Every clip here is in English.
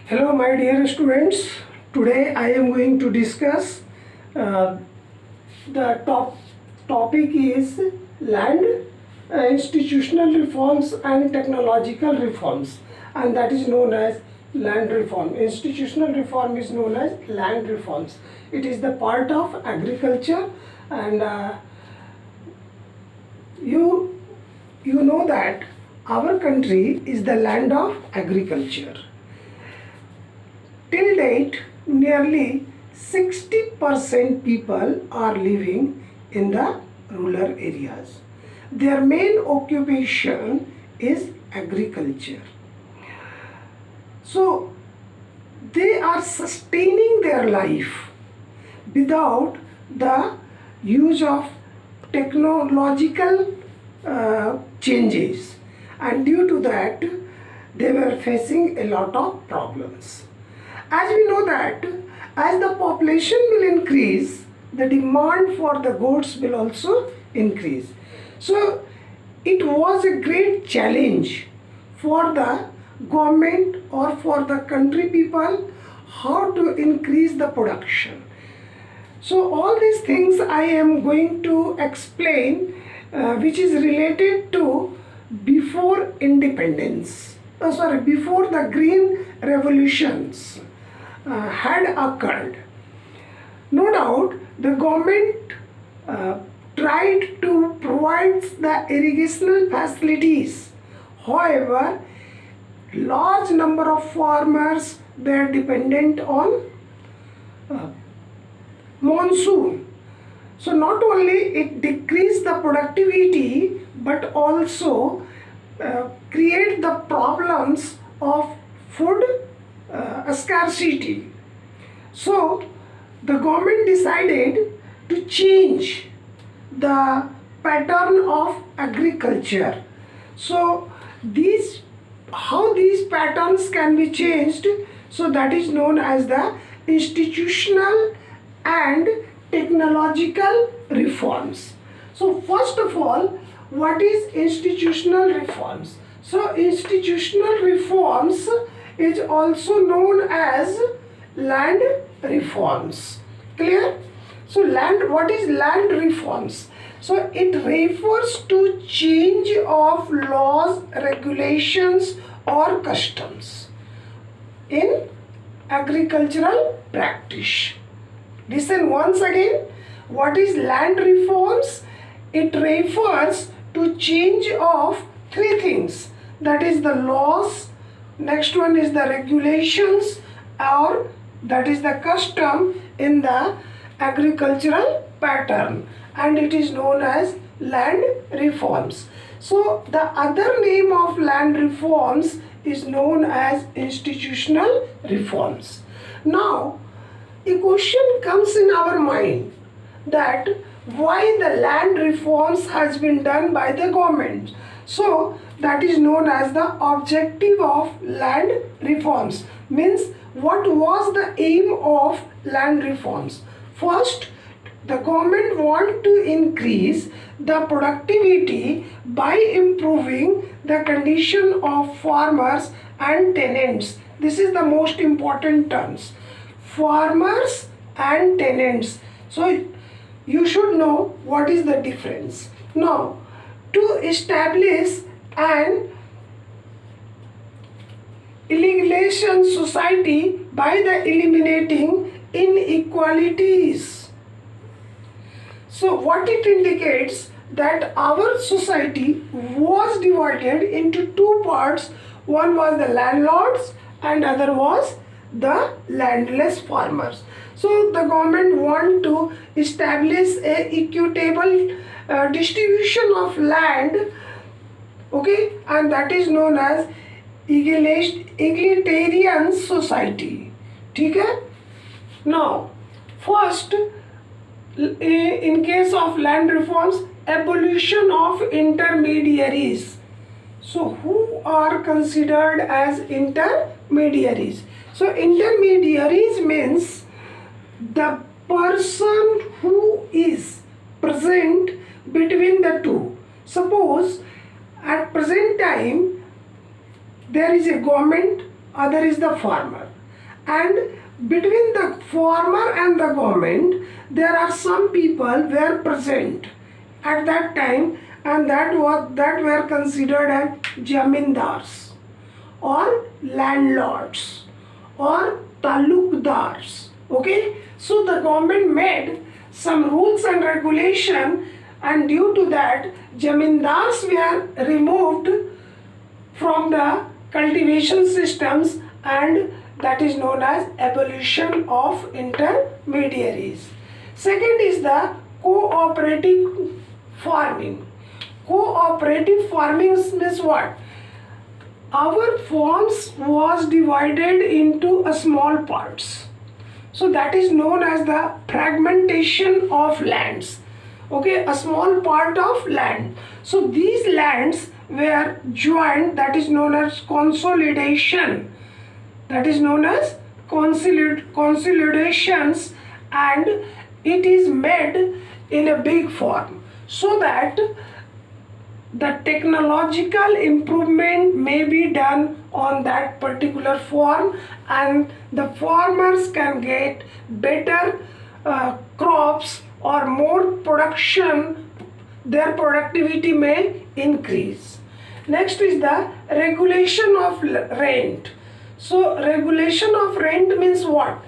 Hello my dear students, today I am going to discuss the topic is land, institutional reforms and technological reforms, and that is known as land reform. Institutional reform is known as land reforms. It is the part of agriculture, and you know that our country is the land of agriculture. Till date, nearly 60% people are living in the rural areas. Their main occupation is agriculture. So, they are sustaining their life without the use of technological changes, and due to that, they were facing a lot of problems. As we know that as the population will increase, the demand for the goods will also increase. So it was a great challenge for the government or for the country people how to increase the production. So all these things I am going to explain which is related to before independence. Before the green revolutions had occurred. No doubt the government tried to provide the irrigational facilities. However, large number of farmers were dependent on monsoon. So not only it decreased the productivity but also create the problems of food scarcity. So the government decided to change the pattern of agriculture. So how these patterns can be changed, so that is known as the institutional and technological reforms. So first of all, what is institutional reforms? So institutional reforms is also known as land reforms. Clear? So what is land reforms? So it refers to change of laws, regulations or customs in agricultural practice. Listen once again. What is land reforms? It refers to change of three things. That is the laws, next one is the regulations, or that is the custom in the agricultural pattern, and it is known as land reforms. So the other name of land reforms is known as institutional reforms. Now a question comes in our mind that why the land reforms has been done by the government. So that is known as the objective of land reforms. Means what was the aim of land reforms? First, the government want to increase the productivity by improving the condition of farmers and tenants. This is the most important terms. Farmers and tenants. So you should know what is the difference. Now, to establish an egalitarian society by the eliminating inequalities. So what it indicates that our society was divided into two parts. One was the landlords and other was the landless farmers. So the government want to establish a equitable distribution of land, okay, and that is known as egalitarian society. Okay? Now, first, in case of land reforms, abolition of intermediaries. So who are considered as intermediaries? So intermediaries means the person who is present between the two. Suppose at present time there is a government, other is the farmer. and between the farmer and the government there are some people were present at that time, and that were considered as jamindars or landlords or talukdars. Okay, so the government made some rules and regulation, and due to that jamindars were removed from the cultivation systems, and that is known as abolition of intermediaries. Second is the cooperative farming. Cooperative farming means what? Our farms was divided into a small parts. So that is known as the fragmentation of lands. Okay, a small part of land. So these lands were joined, that is known as consolidation. That is known as consolidations, and it is made in a big farm so that the technological improvement may be done on that particular farm, and the farmers can get better crops or more production, their productivity may increase. Next is the regulation of rent. So regulation of rent means what?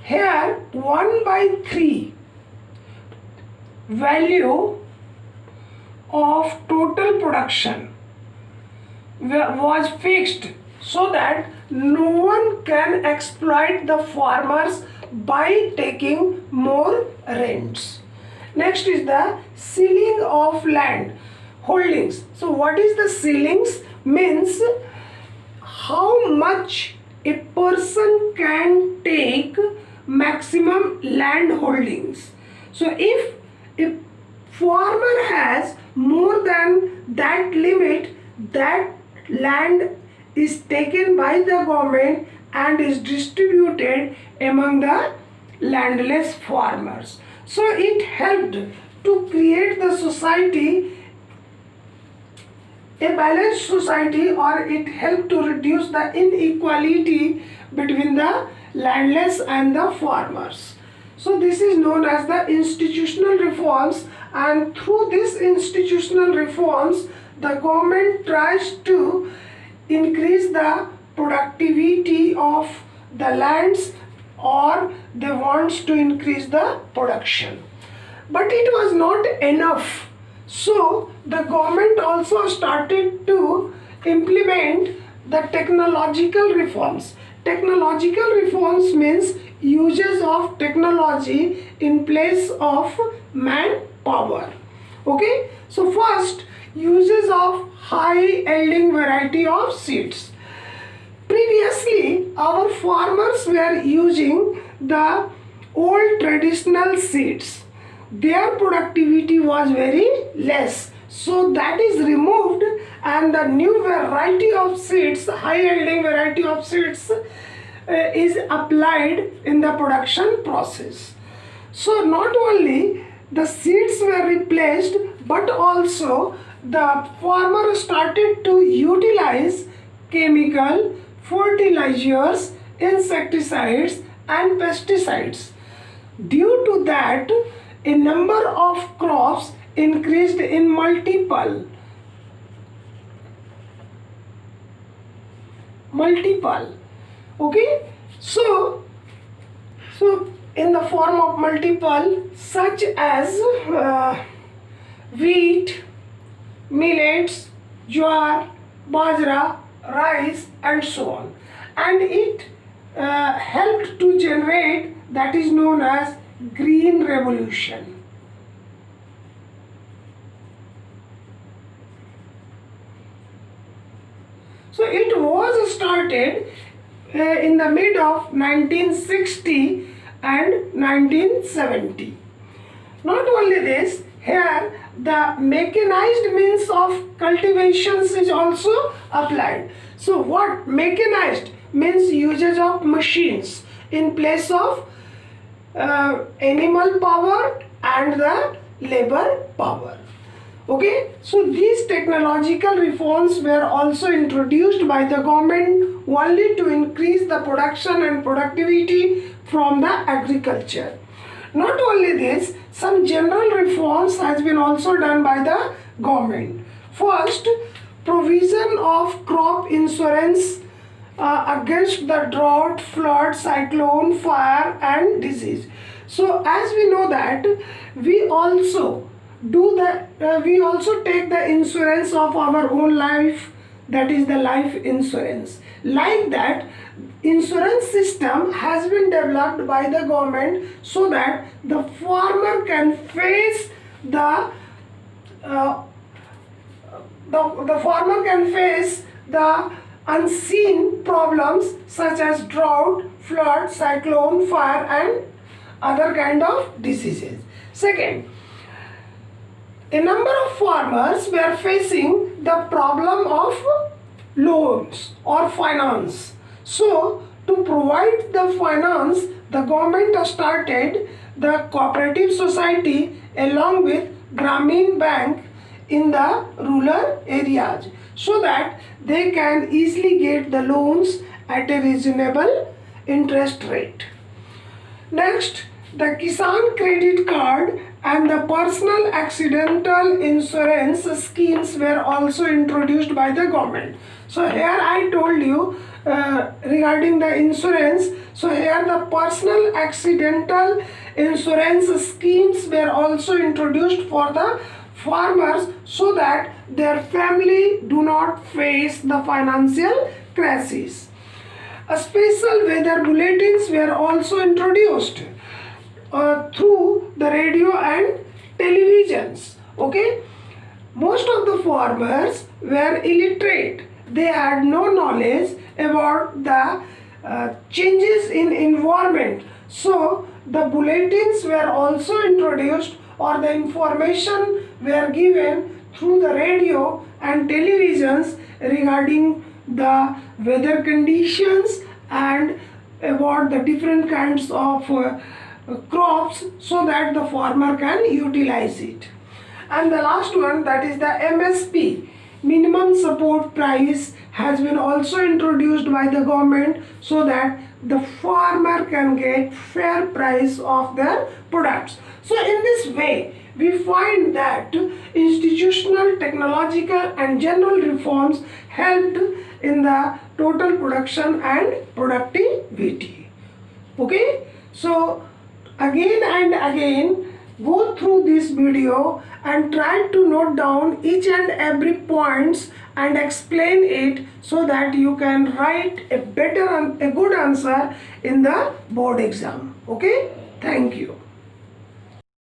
Here 1/3 value of total production was fixed so that no one can exploit the farmers by taking more rents. Next is the ceiling of land holdings. So what is the ceilings? Means how much a person can take maximum land holdings. So if a farmer has more than that limit, that land is taken by the government and is distributed among the landless farmers. So it helped to create the society, a balanced society, or it helped to reduce the inequality between the landless and the farmers. So this is known as the institutional reforms, and through these institutional reforms the government tries to increase the productivity of the lands, or they wants to increase the production. But it was not enough. So the government also started to implement the technological reforms. Technological reforms means uses of technology in place of manpower. Okay, so first, uses of high yielding variety of seeds. Previously our farmers were using the old traditional seeds. Their productivity was very less, so that is removed, and the new variety of seeds, high yielding variety of seeds, is applied in the production process. So not only the seeds were replaced, but also the farmer started to utilize chemical fertilizers, insecticides and pesticides. Due to that, a number of crops increased in multiple. Okay, so in the form of multiple, such as wheat, millets, jowar, bajra, rice and so on, and it helped to generate, that is known as green revolution. So it was started in the mid of 1960 and 1970. Not only this, here the mechanized means of cultivations is also applied. So what mechanized means? Usage of machines in place of animal power and the labor power. Okay, so these technological reforms were also introduced by the government only to increase the production and productivity from the agriculture. Not only this, some general reforms has been also done by the government. First, provision of crop insurance against the drought, flood, cyclone, fire and disease. So as we know that we also we also take the insurance of our own life, that is the life insurance. Like that, insurance system has been developed by the government so that the farmer can face the farmer can face the unseen problems such as drought, flood, cyclone, fire and other kind of diseases. Second, a number of farmers were facing the problem of loans or finance. So, to provide the finance, the government started the cooperative society along with Grameen Bank in the rural areas so that they can easily get the loans at a reasonable interest rate. Next, the Kisan Credit Card and the personal accidental insurance schemes were also introduced by the government. So here I told you regarding the insurance. So here the personal accidental insurance schemes were also introduced for the farmers so that their family do not face the financial crisis. Special weather bulletins were also introduced through the radio and televisions. Okay, most of the farmers were illiterate. They had no knowledge about the changes in environment. So the bulletins were also introduced, or the information were given through the radio and televisions regarding the weather conditions and about the different kinds of crops so that the farmer can utilize it. And the last one, that is the MSP, minimum support price, has been also introduced by the government so that the farmer can get fair price of their products. So in this way, we find that institutional, technological and general reforms helped in the total production and productivity. Okay, so again and again go through this video and try to note down each and every points and explain it so that you can write a better and a good answer in the board exam. Okay, thank you.